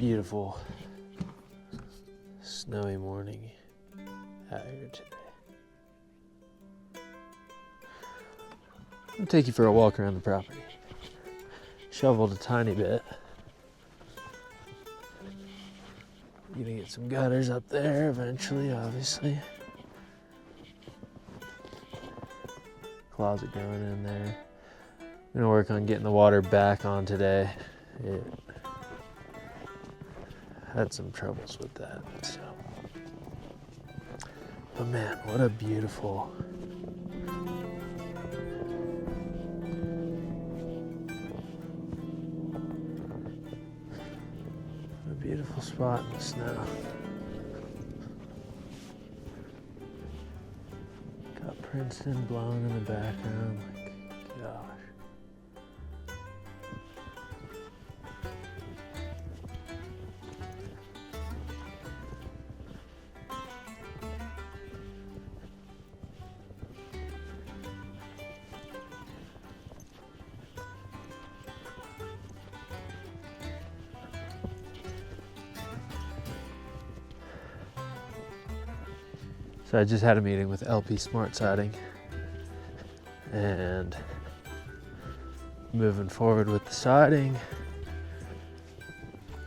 Beautiful snowy morning out here today. I'll take you for a walk around the property. Shoveled a tiny bit. Gonna get some gutters up there eventually, obviously. Closet going in there. I'm gonna work on getting the water back on today. It had some troubles with that, so. But man, what a beautiful spot in the snow. Got Princeton blowing in the background. My gosh. So I just had a meeting with LP Smart Siding, and moving forward with the siding,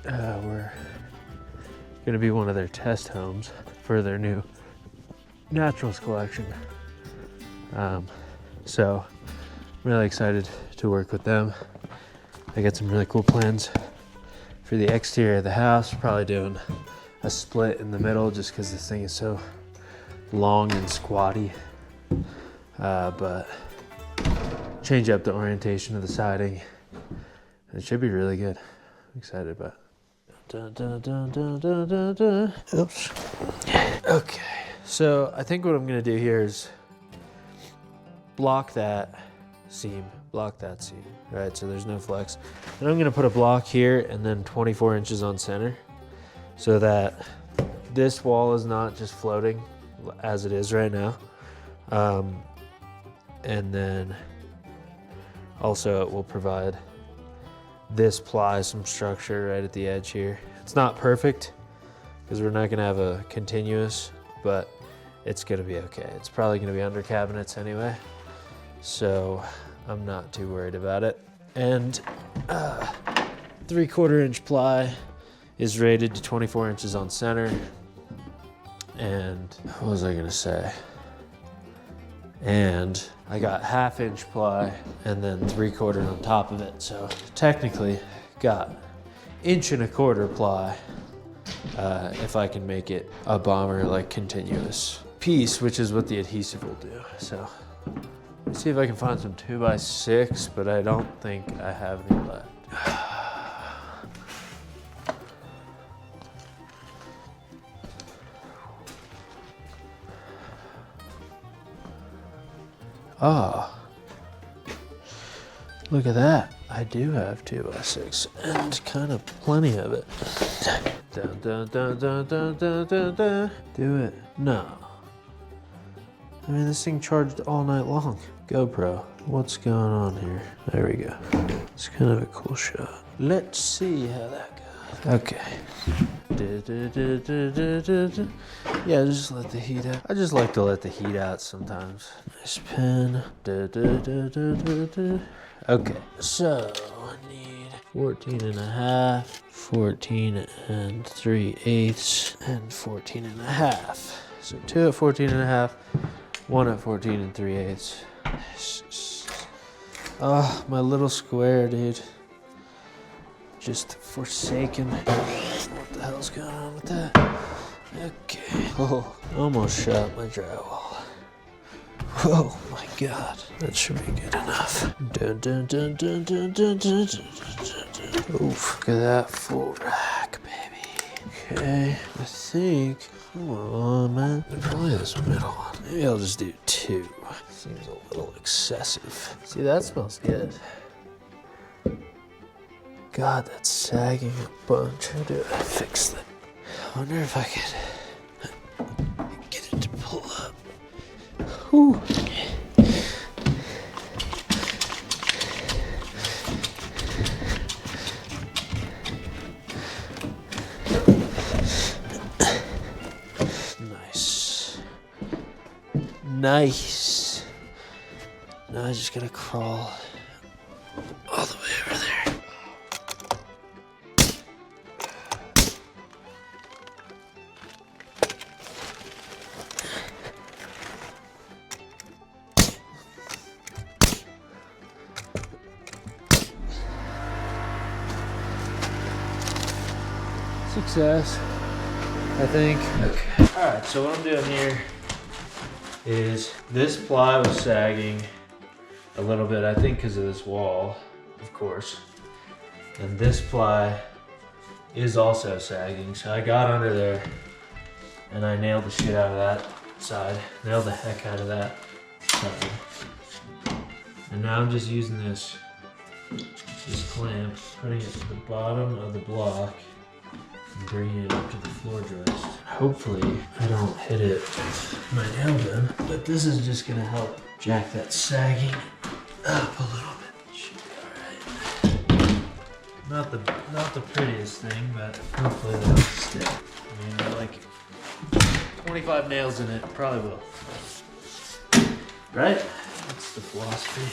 we're going to be one of their test homes for their new naturals collection. So I'm really excited to work with them. I got some really cool plans for the exterior of the house. We're probably doing a split in the middle just because this thing is so long and squatty, but change up the orientation of the siding. It should be really good. I'm excited about it. Dun, dun, dun, dun, dun, dun, dun. Oops. Okay, so I think what I'm gonna do here is block that seam, right? So there's no flex. And I'm gonna put a block here and then 24 inches on center so that this wall is not just floating as it is right now. And then also it will provide this ply some structure right at the edge here. It's not perfect because we're not gonna have a continuous, but it's gonna be okay. It's probably gonna be under cabinets anyway, so I'm not too worried about it. And 3/4 inch ply is rated to 24 inches on center. And what was I gonna say? And I got 1/2 inch ply and then 3/4 on top of it. So technically got 1.25 inch ply if I can make it a bomber like continuous piece, which is what the adhesive will do. So let's see if I can find some 2x6, but I don't think I have any left. Oh, look at that. I do have 2x6 and kind of plenty of it. Dun, dun, dun, dun, dun, dun, dun, dun. Do it. No. I mean, this thing charged all night long. GoPro, what's going on here? There we go. It's kind of a cool shot. Let's see how that goes. Okay. Yeah, just let the heat out. I just like to let the heat out sometimes. Nice pen. Okay, so I need 14.5, 14 3/8, and 14.5. So 2 at 14.5, 1 at 14 3/8. Oh, my little square, dude. Just forsaken. What the hell's going on with that? Okay. Oh, almost shot my drywall. Oh my God, that should be good enough. Dun, dun, dun, dun, dun, dun, dun, dun, dun. Oof, look at that full rack, baby. Okay, I think, come on, man. Probably this middle one. Maybe I'll just do 2. Seems a little excessive. See, that smells good. God, that's sagging a bunch. How do I fix that? I wonder if I could get it to pull up. Whew. Nice. Now I just gotta crawl all the way over there. Success, I think. Okay. All right, so what I'm doing here is this ply was sagging a little bit, I think because of this wall, of course. And this ply is also sagging. So I got under there and I nailed the shit out of that side. Nailed the heck out of that side. And now I'm just using this clamp, putting it to the bottom of the block and bringing it up to the floor joist. Hopefully I don't hit it with my nail gun, but this is just gonna help jack that sagging up a little bit. Should be alright. Not the prettiest thing, but hopefully that'll stick. I mean, like 25 nails in it, probably will. Right? That's the philosophy.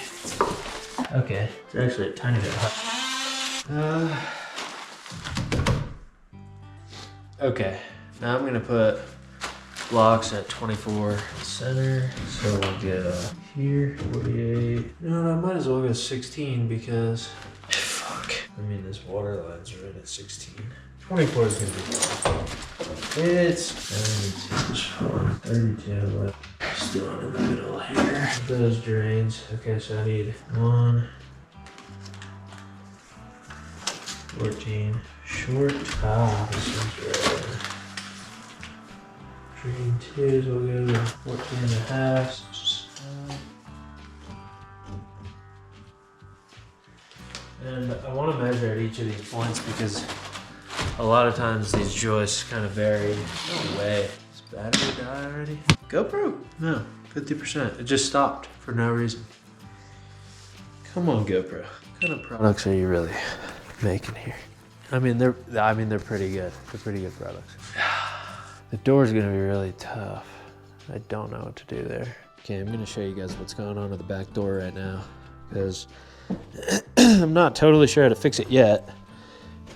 Okay, it's actually a tiny bit hot. Okay, now I'm gonna put blocks at 24 center. So we'll go here, 48. No, I might as well go 16 because, fuck. I mean, this water line's right at 16. 24 is gonna be fine. It's 32, still in the middle here. Those drains. Okay, so I need 1, 14. Short. This is red. Drain 2, so we'll go to 14 and a half. And I want to measure at each of these points because a lot of times these joists kind of vary. No way. Is battery die already? GoPro? No, 50%. It just stopped for no reason. Come on, GoPro. What kind of products are you really making here? I mean, they're pretty good. They're pretty good products. The door's gonna be really tough. I don't know what to do there. Okay, I'm gonna show you guys what's going on at the back door right now because I'm not totally sure how to fix it yet.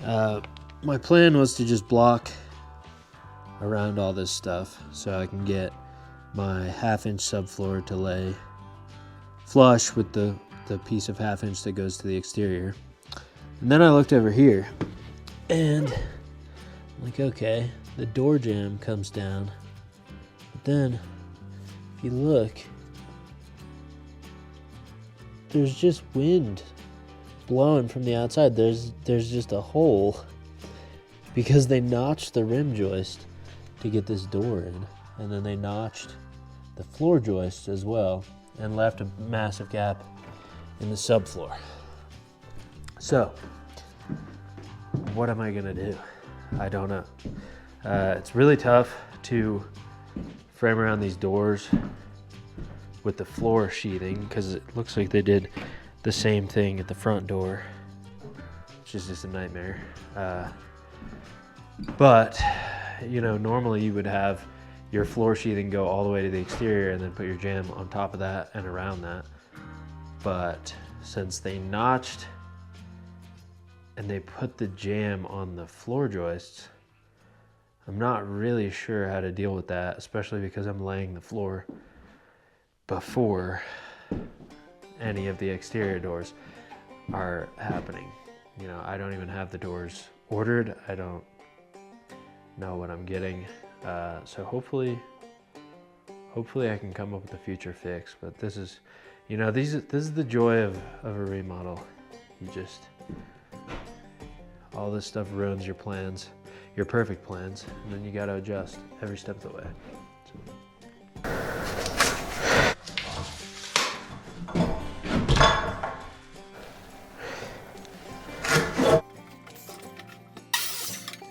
My plan was to just block around all this stuff so I can get my 1/2-inch subfloor to lay flush with the piece of 1/2 inch that goes to the exterior. And then I looked over here and I'm like, okay, the door jamb comes down, but then if you look, there's just wind blowing from the outside. There's just a hole because they notched the rim joist to get this door in, and then they notched the floor joist as well and left a massive gap in the subfloor. So what am I gonna do? I don't know. It's really tough to frame around these doors with the floor sheathing because it looks like they did the same thing at the front door, which is just a nightmare. But you know, normally you would have your floor sheathing go all the way to the exterior and then put your jamb on top of that and around that. But since they notched and they put the jamb on the floor joists, I'm not really sure how to deal with that, especially because I'm laying the floor before any of the exterior doors are happening. You know, I don't even have the doors ordered. I don't know what I'm getting. So hopefully I can come up with a future fix, but this is, you know, this is the joy of a remodel. You just, all this stuff ruins your plans, your perfect plans, and then you got to adjust every step of the way.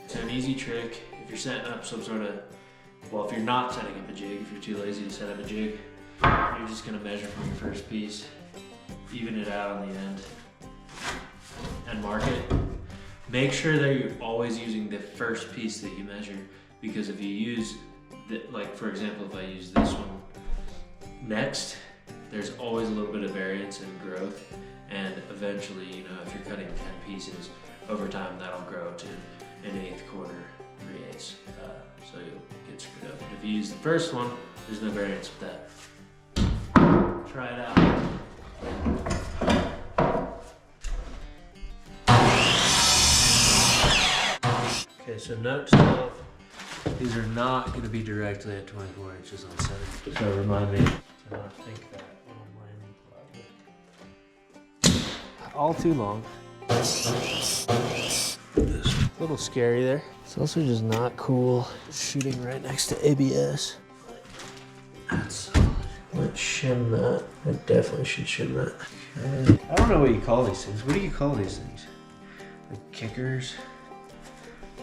So an easy trick, if you're setting up some sort of, well, if you're not setting up a jig, if you're too lazy to set up a jig, you're just gonna measure from your first piece, even it out on the end, and mark it. Make sure that you're always using the first piece that you measure, because if you use, like for example, if I use this one, Next, there's always a little bit of variance and growth, and eventually, you know, if you're cutting 10 pieces, over time that'll grow to an 1/8 quarter, 3/8. So you'll get screwed up. But if you use the first one, there's no variance with that. Try it out. Okay, so note to self, these are not going to be directly at 24 inches on center. So remind me to not think that when I'm landing flat. All too long. It's a little scary there. It's also just not cool shooting right next to ABS. That's let's shim that. I definitely should shim that. Okay. I don't know what you call these things. What do you call these things? Like kickers?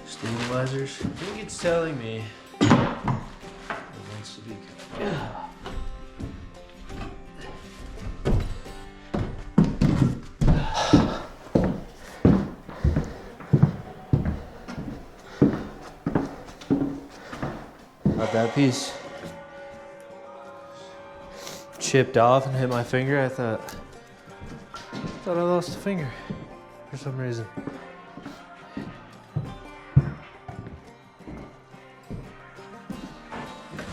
Stabilizers? I think it's telling me it wants to be cut. Not that piece chipped off and hit my finger. I thought I lost a finger for some reason.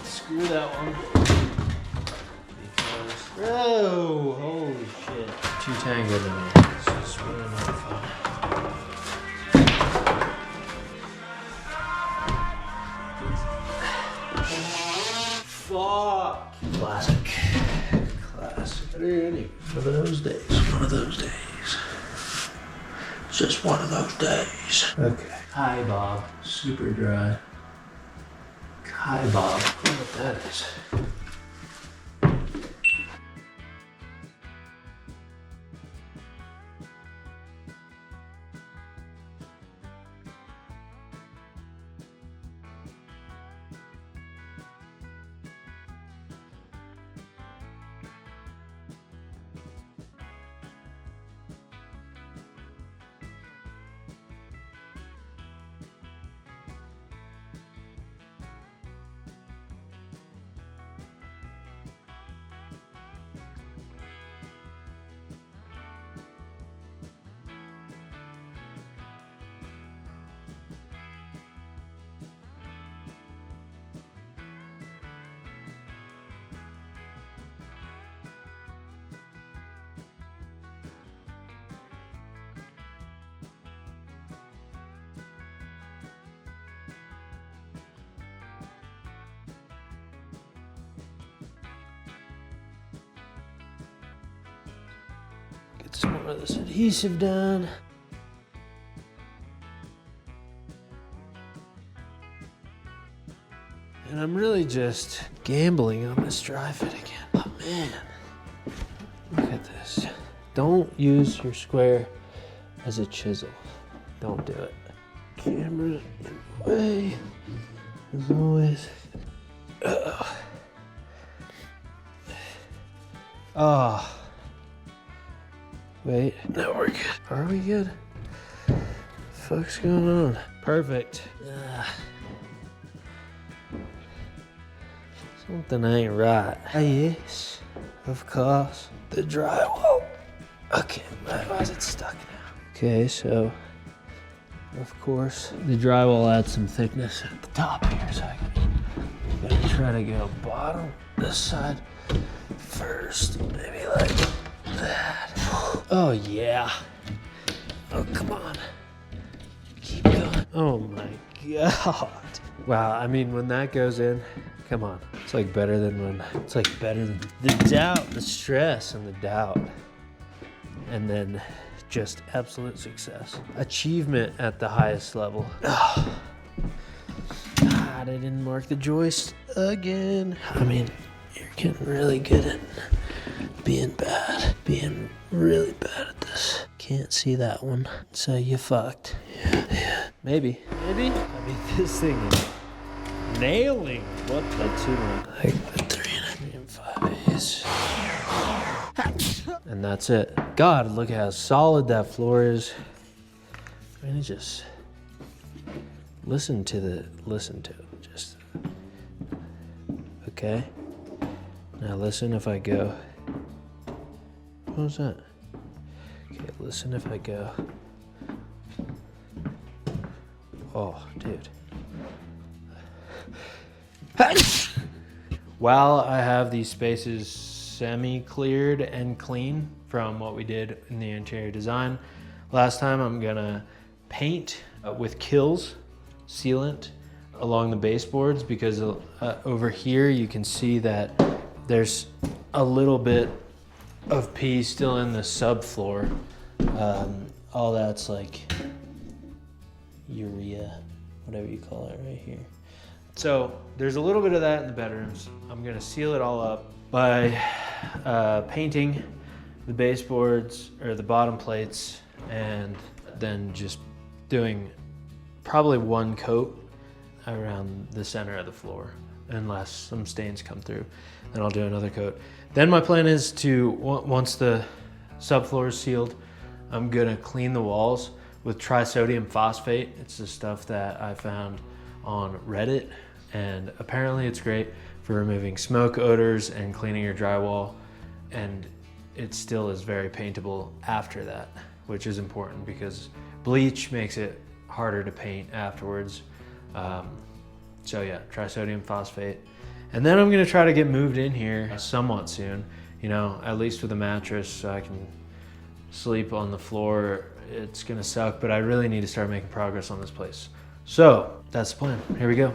Screw that one. Because, oh, holy shit. Too tangled in here. This is really not fun. Fuck. Classic. One of those days. One of those days. It's just one of those days. Okay. Hi, Bob. Super dry. Hi, Bob. I don't know what that is. Get some more of this adhesive done. And I'm really just gambling on this dry fit again. Oh man, look at this. Don't use your square as a chisel. Don't do it. Camera in the way, as always. Oh. Wait, no, we're good. Are we good? What the fuck's going on? Perfect. Something ain't right. Yes, of course. The drywall. Okay, why is it stuck now? Okay, so, of course, the drywall adds some thickness at the top here, so I'm gonna try to go bottom this side first, maybe like that. Oh yeah. Oh, come on. Keep going. Oh my God. Wow, I mean, when that goes in, come on. It's like better than the doubt, the stress and the doubt. And then just absolute success. Achievement at the highest level. Oh. God, I didn't mark the joist again. I mean, you're getting really good at being really bad at this. Can't see that one, so you fucked. Yeah. Maybe. I mean, this thing is nailing. What the 2-1? Like the 3 and 5/8. And that's it. God, look at how solid that floor is. I mean, just listen to it. Just okay. Now listen if I go. What was that? Okay, listen if I go. Oh, dude. While I have these spaces semi-cleared and clean from what we did in the interior design last time, I'm gonna paint with Kills sealant along the baseboards, because over here you can see that there's a little bit of pee still in the subfloor. All that's like urea, whatever you call it right here. So there's a little bit of that in the bedrooms. I'm gonna seal it all up by painting the baseboards or the bottom plates, and then just doing probably one coat around the center of the floor, unless some stains come through. Then I'll do another coat. Then my plan is to, once the subfloor is sealed, I'm gonna clean the walls with trisodium phosphate. It's the stuff that I found on Reddit, and apparently it's great for removing smoke, odors, and cleaning your drywall, and it still is very paintable after that, which is important because bleach makes it harder to paint afterwards. So yeah, trisodium phosphate. And then I'm gonna try to get moved in here somewhat soon, you know, at least with a mattress so I can sleep on the floor. It's gonna suck, but I really need to start making progress on this place. So that's the plan. Here we go.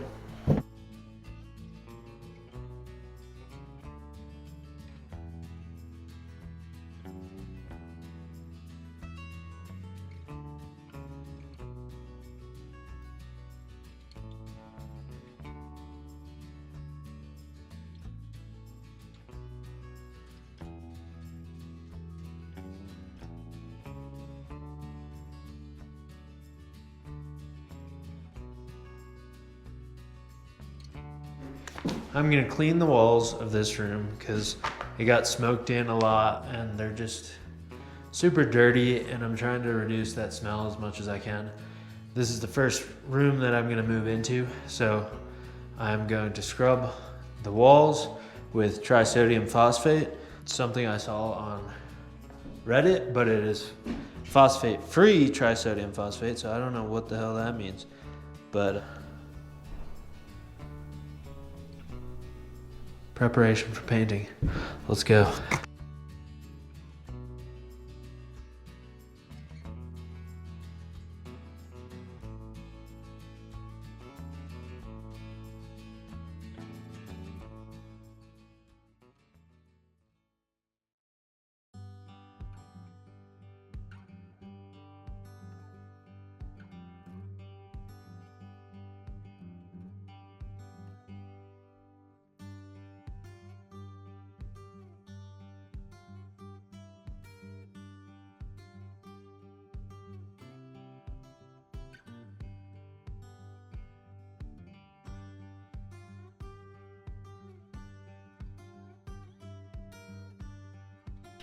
I'm gonna clean the walls of this room because it got smoked in a lot and they're just super dirty, and I'm trying to reduce that smell as much as I can. This is the first room that I'm gonna move into, so I'm going to scrub the walls with trisodium phosphate. It's something I saw on Reddit, but it is phosphate-free trisodium phosphate, so I don't know what the hell that means, but preparation for painting. Let's go.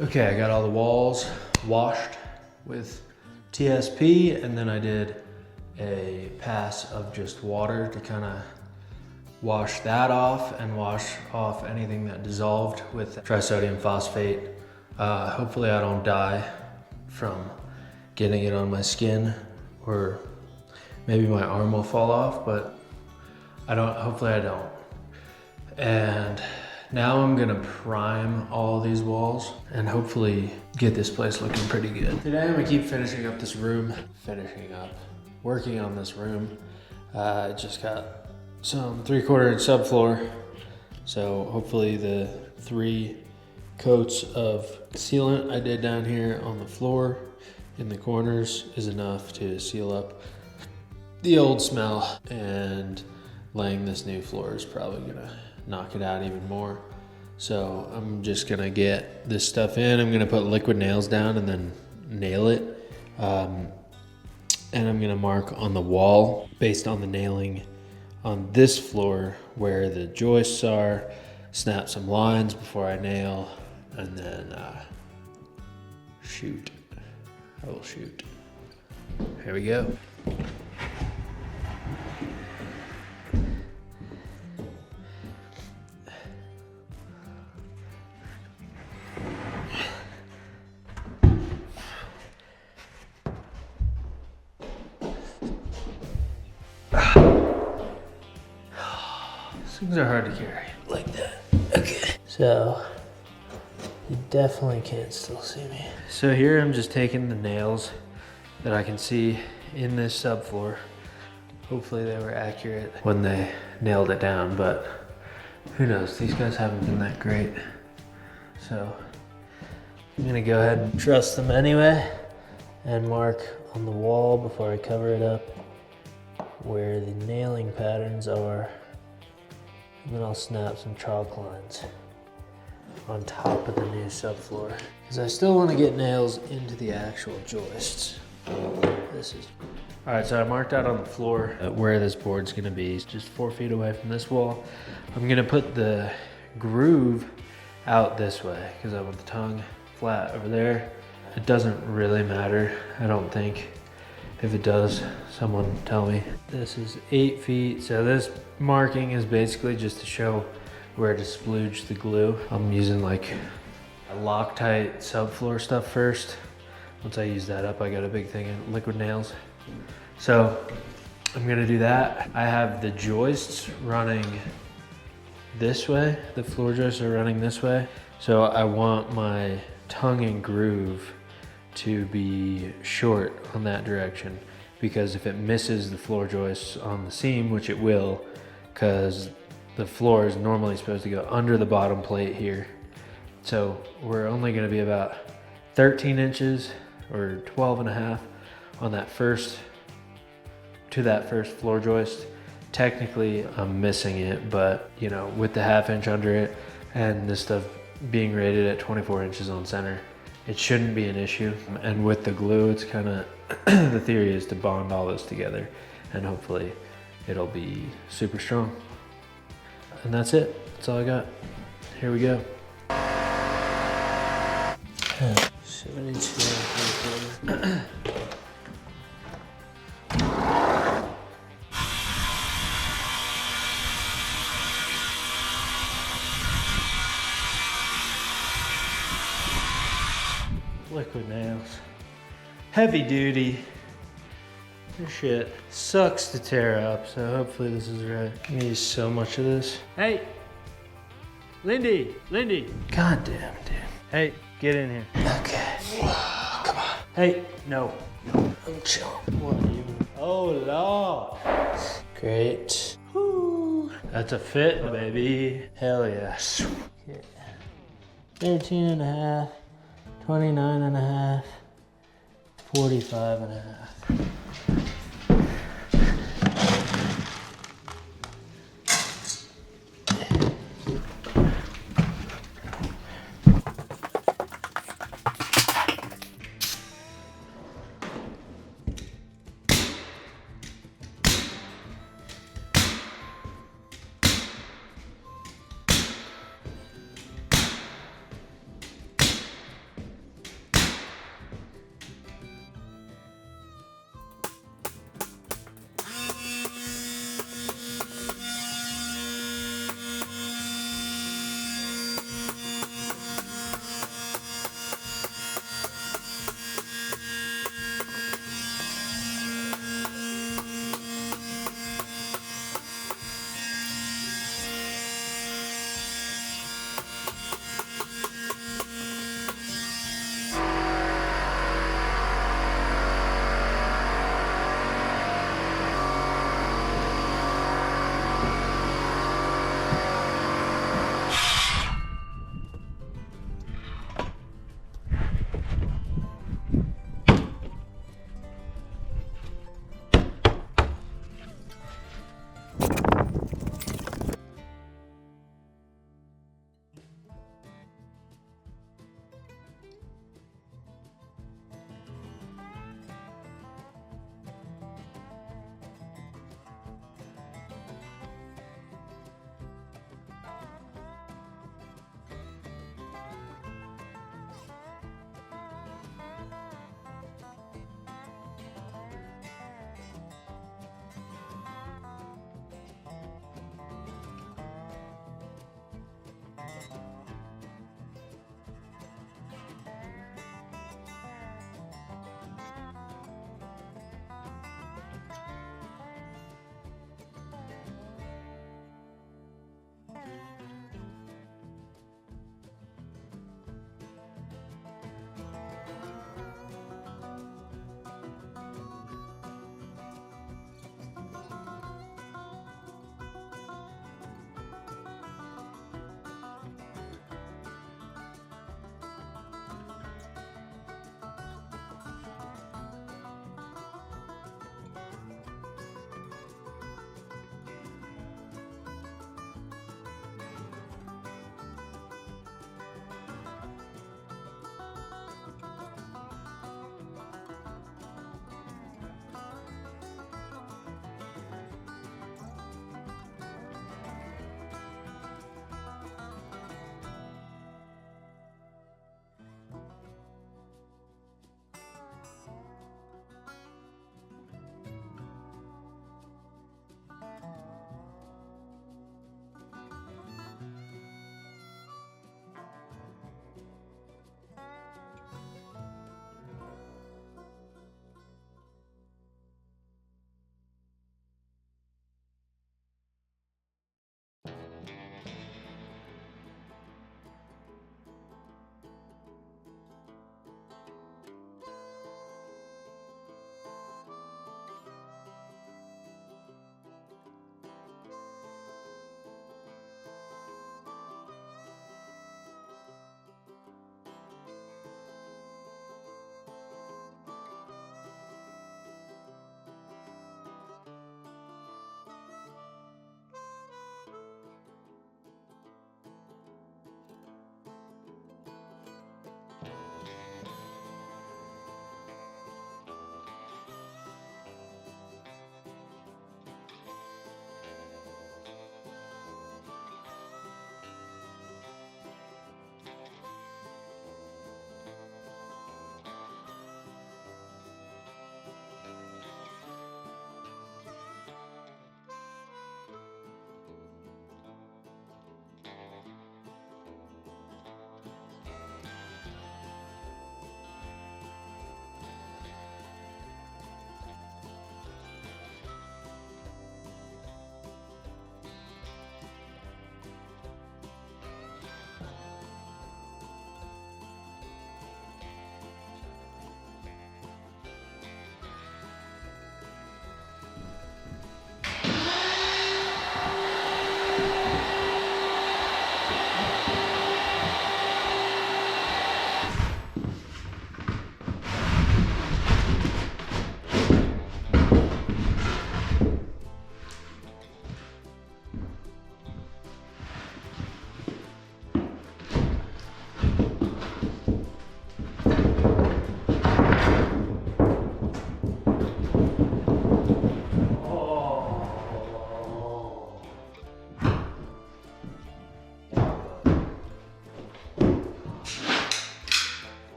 Okay, I got all the walls washed with TSP, and then I did a pass of just water to kind of wash that off and wash off anything that dissolved with trisodium phosphate. Hopefully I don't die from getting it on my skin, or maybe my arm will fall off, but hopefully I don't. And now I'm gonna prime all these walls and hopefully get this place looking pretty good. Today I'm gonna keep finishing up this room, working on this room. I just got some 3/4 inch subfloor. So hopefully the 3 coats of sealant I did down here on the floor in the corners is enough to seal up the old smell, and laying this new floor is probably gonna knock it out even more. So I'm just gonna get this stuff in. I'm gonna put liquid nails down and then nail it. And I'm gonna mark on the wall based on the nailing on this floor where the joists are, snap some lines before I nail, and then shoot. I will shoot. Here we go. things are hard to carry like that. Okay. So you definitely can't still see me. So here I'm just taking the nails that I can see in this subfloor. Hopefully they were accurate when they nailed it down, but who knows? These guys haven't been that great. So I'm gonna go ahead and trust them anyway and mark on the wall before I cover it up where the nailing patterns are. And then I'll snap some chalk lines on top of the new subfloor, because I still want to get nails into the actual joists. All right, so I marked out on the floor where this board's gonna be. It's just 4 feet away from this wall. I'm gonna put the groove out this way because I want the tongue flat over there. It doesn't really matter, I don't think. If it does, someone tell me. This is 8 feet, so this marking is basically just to show where to splooge the glue. I'm using like a Loctite subfloor stuff first. Once I use that up, I got a big thing of liquid nails. So I'm gonna do that. I have the joists running this way. The floor joists are running this way. So I want my tongue and groove to be short on that direction, because if it misses the floor joists on the seam, which it will, because the floor is normally supposed to go under the bottom plate here. So we're only gonna be about 13 inches or 12 and a half on that first, to that first floor joist. Technically I'm missing it, but you know, with the 1/2 inch under it and this stuff being rated at 24 inches on center, it shouldn't be an issue. And with the glue, it's kind of, the theory is to bond all this together and hopefully it'll be super strong. And that's it, that's all I got. Here we go. 72. Liquid nails. Heavy duty. This shit sucks to tear up, so hopefully this is right. I use so much of this. Hey! Lindy! God damn, dude. Hey, get in here. Okay. Come on. Hey, no. I'm chilling. What are you? Oh, Lord. Great. Woo. That's a fit, baby. Hell yes. Okay. 13 and a half. 29 and a half, 45 and a half.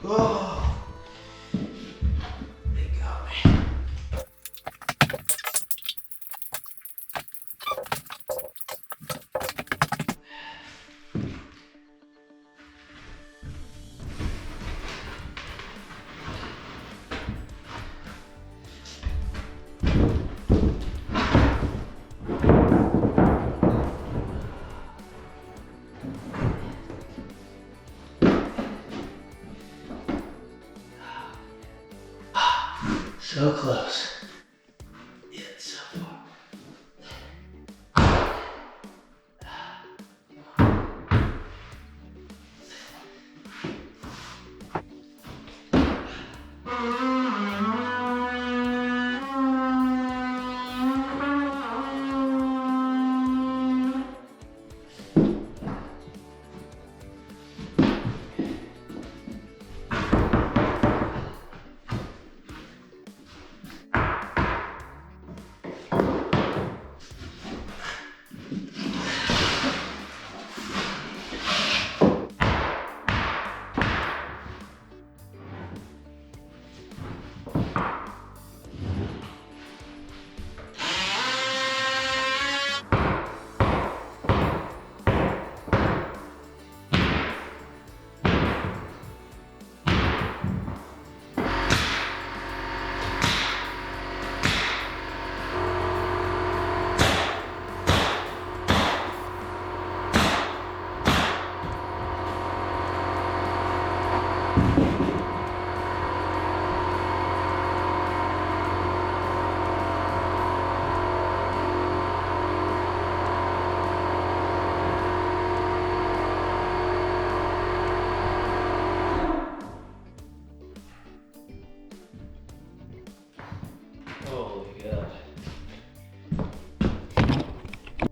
Oh, they got me. So close.